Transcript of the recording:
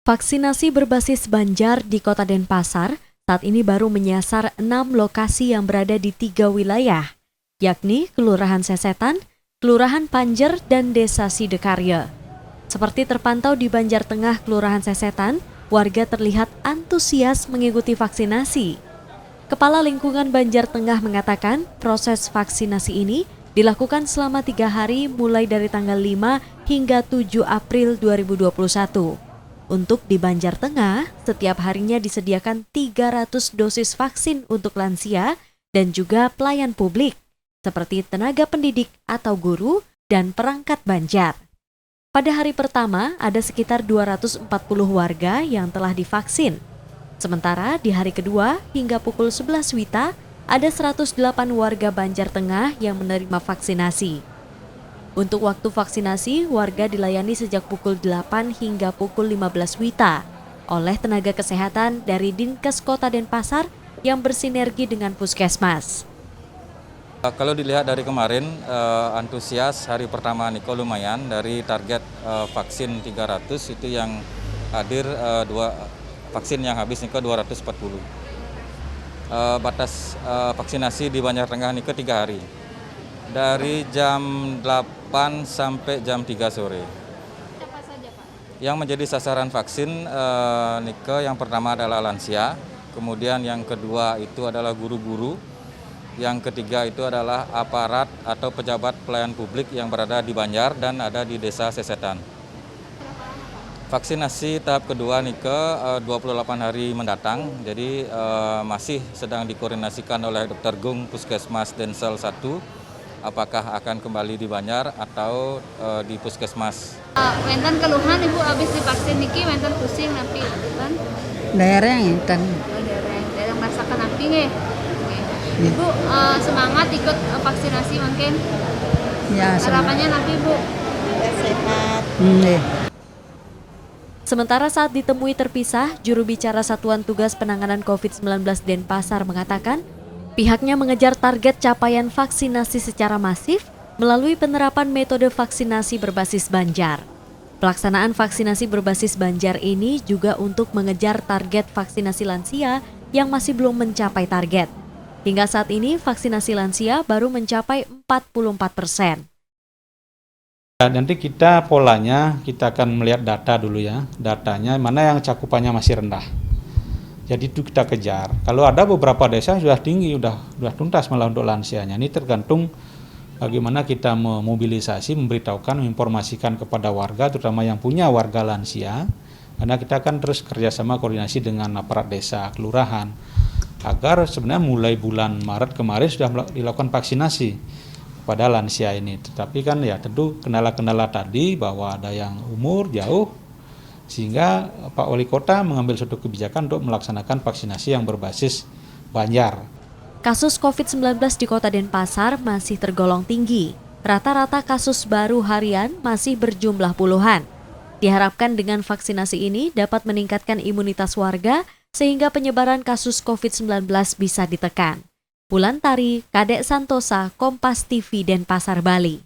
Vaksinasi berbasis Banjar di Kota Denpasar saat ini baru menyasar 6 lokasi yang berada di 3 wilayah, yakni Kelurahan Sesetan, Kelurahan Panjer, dan Desa Sidekarya. Seperti terpantau di Banjar Tengah, Kelurahan Sesetan, warga terlihat antusias mengikuti vaksinasi. Kepala Lingkungan Banjar Tengah mengatakan proses vaksinasi ini dilakukan selama 3 hari mulai dari tanggal 5 hingga 7 April 2021. Untuk di Banjar Tengah, setiap harinya disediakan 300 dosis vaksin untuk lansia dan juga pelayan publik, seperti tenaga pendidik atau guru dan perangkat Banjar. Pada hari pertama, ada sekitar 240 warga yang telah divaksin. Sementara di hari kedua hingga pukul 11 WITA, ada 108 warga Banjar Tengah yang menerima vaksinasi. Untuk waktu vaksinasi, warga dilayani sejak pukul 8 hingga pukul 15 WITA oleh tenaga kesehatan dari Dinkes Kota Denpasar yang bersinergi dengan Puskesmas. Kalau dilihat dari kemarin, antusias hari pertama Niko lumayan, dari target vaksin 300 itu yang hadir vaksin yang habis Niko 240. Batas vaksinasi di Banjar Tengah Niko 3 hari. Dari jam 8 sampai jam 3 sore. Siapa saja, Pak? Yang menjadi sasaran vaksin Niko yang pertama adalah lansia, kemudian yang kedua itu adalah guru-guru, yang ketiga itu adalah aparat atau pejabat pelayan publik yang berada di Banjar dan ada di Desa Sesetan. Vaksinasi tahap kedua Niko 28 hari mendatang, jadi masih sedang dikoordinasikan oleh Dr. Gung Puskesmas Densel 1. Apakah akan kembali di Banjar atau di Puskesmas? Wenten keluhan Ibu habis divaksin niki wenten pusing napi kan? Dereng enten. Dereng merasakan napi nggih. Ibu semangat ikut vaksinasi mungkin. Ya, Harapannya napi Bu sehat. Sementara saat ditemui terpisah, juru bicara Satuan Tugas Penanganan COVID-19 Denpasar mengatakan pihaknya mengejar target capaian vaksinasi secara masif melalui penerapan metode vaksinasi berbasis Banjar. Pelaksanaan vaksinasi berbasis Banjar ini juga untuk mengejar target vaksinasi lansia yang masih belum mencapai target. Hingga saat ini vaksinasi lansia baru mencapai 44%. Nanti kita polanya, kita akan melihat data dulu ya, datanya mana yang cakupannya masih rendah. Jadi itu kita kejar. Kalau ada beberapa desa sudah tinggi, sudah tuntas malah untuk lansianya. Ini tergantung bagaimana kita memobilisasi, memberitahukan, menginformasikan kepada warga, terutama yang punya warga lansia. Karena kita akan terus kerjasama koordinasi dengan aparat desa, kelurahan, agar sebenarnya mulai bulan Maret kemarin sudah dilakukan vaksinasi pada lansia ini. Tetapi kan ya tentu kendala-kendala tadi bahwa ada yang umur jauh, sehingga Pak Wali Kota mengambil suatu kebijakan untuk melaksanakan vaksinasi yang berbasis Banjar. Kasus COVID-19 di Kota Denpasar masih tergolong tinggi. Rata-rata kasus baru harian masih berjumlah puluhan. Diharapkan dengan vaksinasi ini dapat meningkatkan imunitas warga sehingga penyebaran kasus COVID-19 bisa ditekan. Wulandari, Kadek Santosa, Kompas TV, Denpasar, Bali.